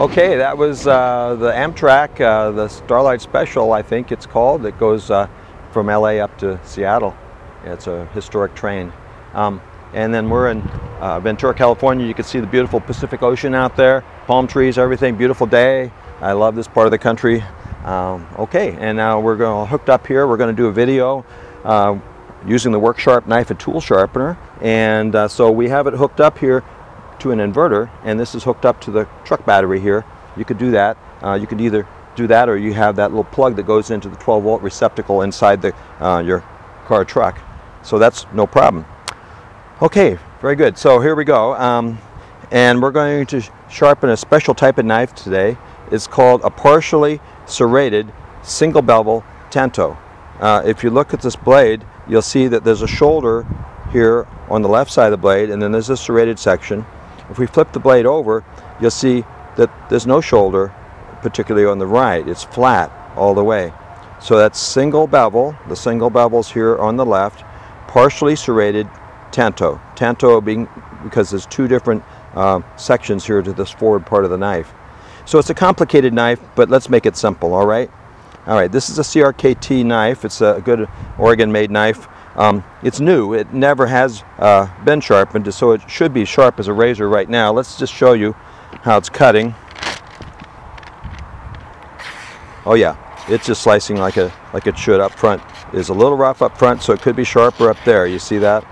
Okay, that was the Amtrak, the Starlight Special, I think it's called. It goes from LA up to Seattle. It's a historic train. And then we're in Ventura, California. You can see the beautiful Pacific Ocean out there, palm trees, everything, beautiful day. I love this part of the country. Okay, and now we're hooked up here. We're going to do a video using the Work Sharp knife and tool sharpener. And so we have it hooked up here to an inverter, and this is hooked up to the truck battery here. You could do that. You could either do that, or you have that little plug that goes into the 12-volt receptacle inside the your car truck. So that's no problem. Okay, very good. So here we go, and we're going to sharpen a special type of knife today. It's called a partially serrated single-bevel tanto. If you look at this blade, you'll see that there's a shoulder here on the left side of the blade, and then there's a serrated section. If we flip the blade over, you'll see that there's no shoulder, particularly on the right. It's flat all the way. So that's single bevel. The single bevel's here on the left, partially serrated tanto. Tanto being because there's two different sections here to this forward part of the knife. So it's a complicated knife, but let's make it simple, all right? All right, this is a CRKT knife. It's a good Oregon-made knife. It's new. It never has been sharpened, so it should be sharp as a razor right now. Let's just show you how it's cutting. Oh yeah, it's just slicing like it should up front. It's a little rough up front, so it could be sharper up there. You see that?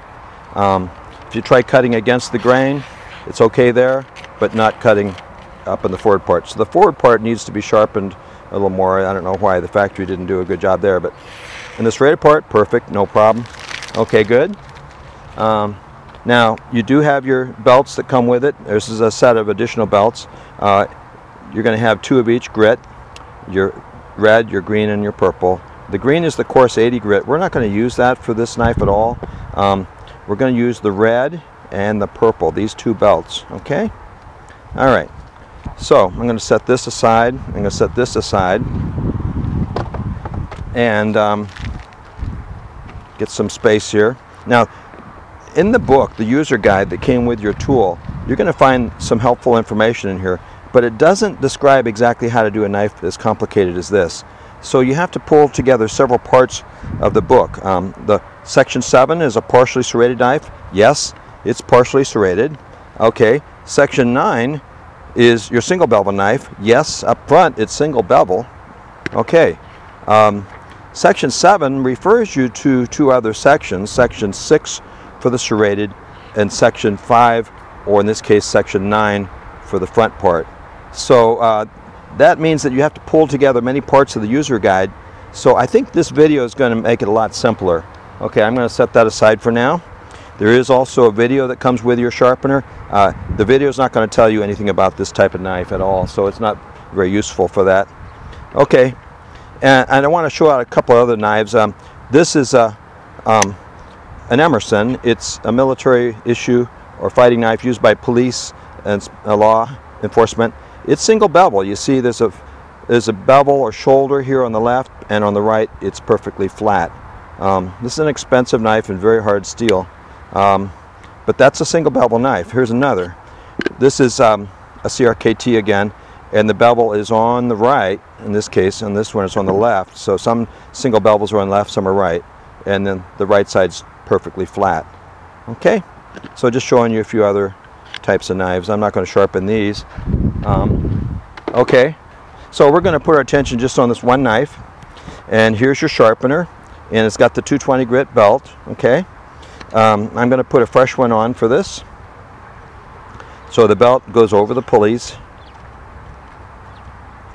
If you try cutting against the grain, it's okay there, but not cutting up in the forward part. So the forward part needs to be sharpened a little more. I don't know why the factory didn't do a good job there, but in the serrated part, perfect, no problem. Okay, good. Now, you do have your belts that come with it. This is a set of additional belts. You're going to have two of each grit, your red, your green, and your purple. The green is the coarse 80 grit. We're not going to use that for this knife at all. We're going to use the red and the purple, these two belts, okay? All right, so I'm going to set this aside. I'm going to set this aside. And get some space here. Now, in the book, the user guide that came with your tool, you're going to find some helpful information in here, but it doesn't describe exactly how to do a knife as complicated as this. So you have to pull together several parts of the book. The section 7 is a partially serrated knife. Yes, it's partially serrated. Okay, section 9 is your single bevel knife. Yes, up front it's single bevel. Okay. Section 7 refers you to two other sections, Section 6 for the serrated and Section 5, or in this case Section 9 for the front part. So that means that you have to pull together many parts of the user guide. So I think this video is going to make it a lot simpler. Okay, I'm going to set that aside for now. There is also a video that comes with your sharpener. The video is not going to tell you anything about this type of knife at all, so it's not very useful for that. Okay. And I want to show out a couple other knives. This is an Emerson. It's a military issue or fighting knife used by police and law enforcement. It's single bevel. You see there's a bevel or shoulder here on the left, and on the right it's perfectly flat. This is an expensive knife and very hard steel. But that's a single bevel knife. Here's another. This is a CRKT again. And the bevel is on the right, in this case, and this one is on the left. So some single bevels are on left, some are right. And then the right side's perfectly flat. Okay, so just showing you a few other types of knives. I'm not going to sharpen these. Okay, so we're going to put our attention just on this one knife. And here's your sharpener. And it's got the 220 grit belt, okay? I'm going to put a fresh one on for this. So the belt goes over the pulleys.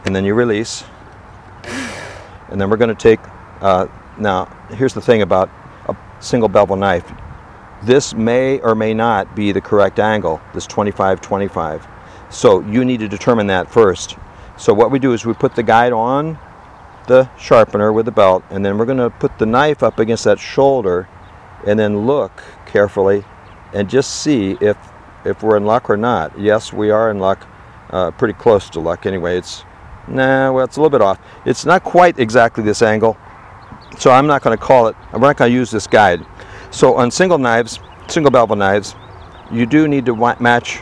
And then you release, and then we're going to take, now here's the thing about a single bevel knife. This may or may not be the correct angle, this 25-25. So you need to determine that first. So what we do is we put the guide on the sharpener with the belt, and then we're going to put the knife up against that shoulder and then look carefully and just see if we're in luck or not. Yes, we are in luck, pretty close to luck anyway. Nah, well, it's a little bit off. It's not quite exactly this angle, so I'm not going to call it. We're not going to use this guide. So on single bevel knives, you do need to match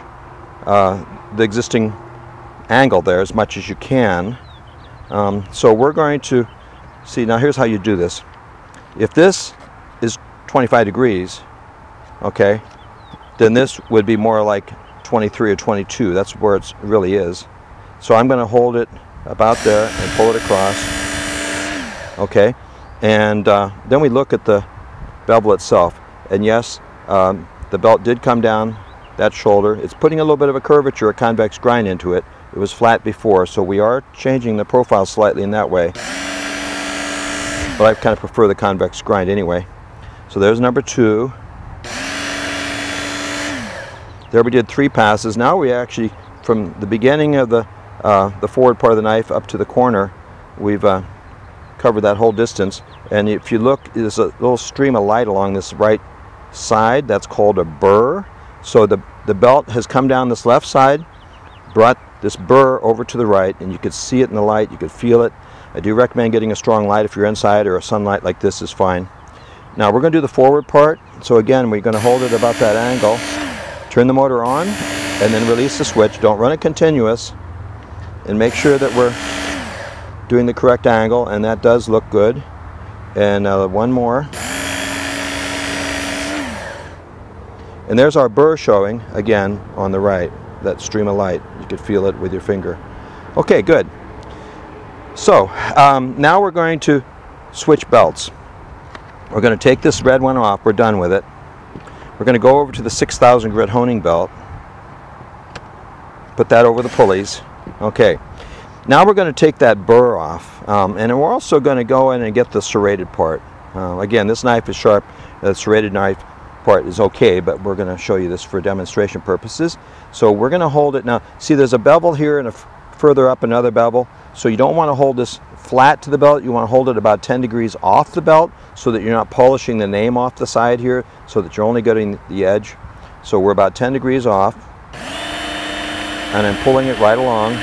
the existing angle there as much as you can. So we're going to see, now here's how you do this. If this is 25 degrees, okay, then this would be more like 23 or 22. That's where it really is. So I'm going to hold it about there and pull it across, okay, and then we look at the bevel itself, and yes, the belt did come down that shoulder. It's putting a little bit of a curvature, a convex grind into it. It was flat before, so we are changing the profile slightly in that way, but I kind of prefer the convex grind anyway. So there's number 2. There we did 3 passes. Now we actually, from the beginning of the forward part of the knife up to the corner, we've covered that whole distance. And if you look, there's a little stream of light along this right side. That's called a burr. So the belt has come down this left side, brought this burr over to the right, and you could see it in the light, you could feel it. I do recommend getting a strong light if you're inside, or a sunlight like this is fine. Now we're going to do the forward part. So again, we're going to hold it about that angle, turn the motor on, and then release the switch. Don't run it continuous, and make sure that we're doing the correct angle, and that does look good. And one more. And there's our burr showing, again, on the right, that stream of light. You could feel it with your finger. Okay, good. So, now we're going to switch belts. We're going to take this red one off. We're done with it. We're going to go over to the 6,000 grit honing belt. Put that over the pulleys. Okay. Now we're going to take that burr off. And we're also going to go in and get the serrated part. Again, this knife is sharp. The serrated knife part is okay, but we're going to show you this for demonstration purposes. So we're going to hold it now. See, there's a bevel here and further up another bevel. So you don't want to hold this flat to the belt. You want to hold it about 10 degrees off the belt, so that you're not polishing the name off the side here, so that you're only getting the edge. So we're about 10 degrees off, and I'm pulling it right along.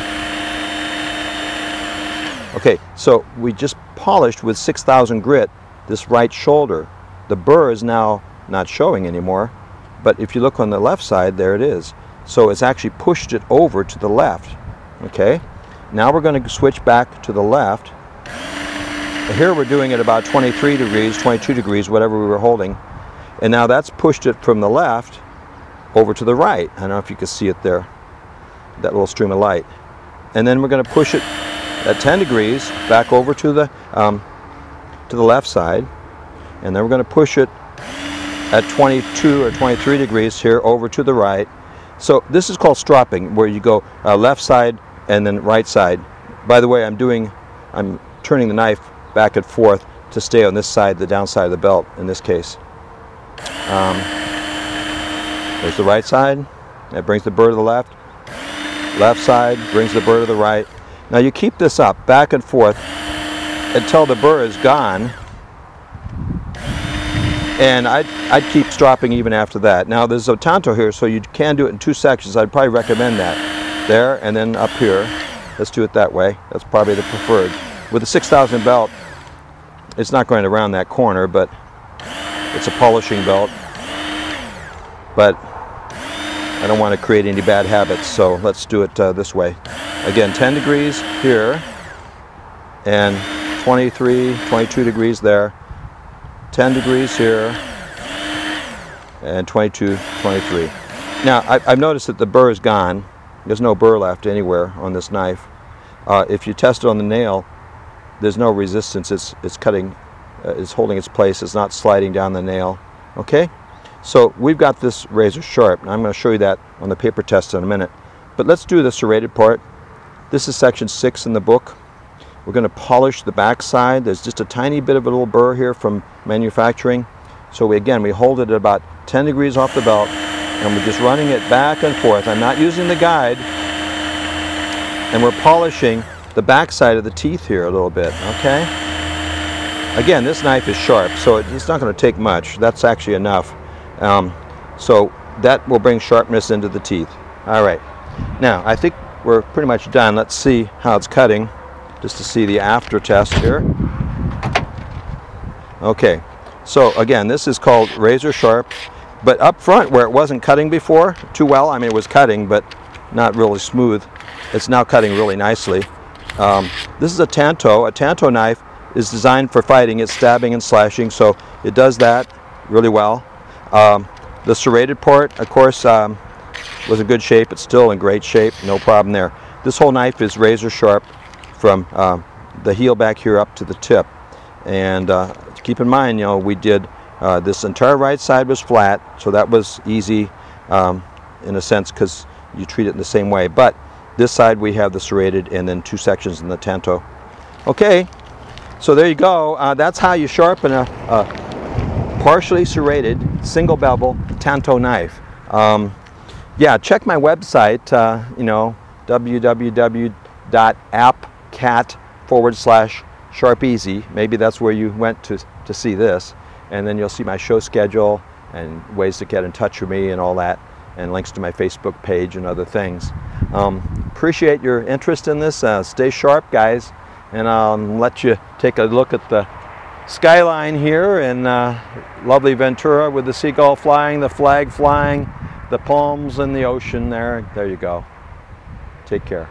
Okay, so we just polished with 6,000 grit this right shoulder. The burr is now not showing anymore, but if you look on the left side, there it is. So it's actually pushed it over to the left. Okay, now we're going to switch back to the left. Here we're doing it about 23 degrees, 22 degrees, whatever we were holding, and now that's pushed it from the left over to the right. I don't know if you can see it there, that little stream of light. And then we're going to push it at 10 degrees back over to the left side, and then we're going to push it at 22 or 23 degrees here over to the right. So this is called stropping, where you go left side and then right side. By the way, I'm turning the knife back and forth to stay on this side, the downside of the belt in this case. There's the right side. That brings the burr to the left. Left side brings the burr to the right. Now you keep this up back and forth until the burr is gone. And I'd keep stropping even after that. Now there's a tanto here, so you can do it in 2 sections. I'd probably recommend that. There and then up here. Let's do it that way. That's probably the preferred. With the 6,000 belt, it's not going around that corner, but it's a polishing belt. But I don't want to create any bad habits, so let's do it this way. Again, 10 degrees here, and 23, 22 degrees there. 10 degrees here, and 22, 23. Now, I've noticed that the burr is gone. There's no burr left anywhere on this knife. If you test it on the nail, there's no resistance. It's cutting, it's holding its place. It's not sliding down the nail. Okay? So we've got this razor sharp, and I'm going to show you that on the paper test in a minute. But let's do the serrated part. This is section 6 in the book. We're going to polish the back side. There's just a tiny bit of a little burr here from manufacturing. So again, we hold it at about 10 degrees off the belt, and we're just running it back and forth. I'm not using the guide, and we're polishing the back side of the teeth here a little bit, okay? Again, this knife is sharp, so it's not going to take much. That's actually enough. So that will bring sharpness into the teeth. All right. Now, I think we're pretty much done. Let's see how it's cutting, just to see the after test here. Okay, so again, this is called razor sharp, but up front where it wasn't cutting before too well, I mean it was cutting but not really smooth, it's now cutting really nicely. This is a Tanto. A Tanto knife is designed for fighting. It's stabbing and slashing, so it does that really well. The serrated part, of course, was in good shape. It's still in great shape, no problem there. This whole knife is razor sharp from the heel back here up to the tip. And keep in mind, you know, we did this entire right side was flat, so that was easy in a sense because you treat it in the same way. But this side we have the serrated and then 2 sections in the Tanto. Okay, so there you go. That's how you sharpen a partially serrated single bevel Tanto knife. Yeah, check my website, you know, www.appcat/SharpEasy. Maybe that's where you went to see this. And then you'll see my show schedule and ways to get in touch with me and all that, and links to my Facebook page and other things. Appreciate your interest in this. Stay sharp, guys, and I'll let you take a look at the skyline here in lovely Ventura with the seagull flying, the flag flying, the palms and the ocean there. There you go. Take care.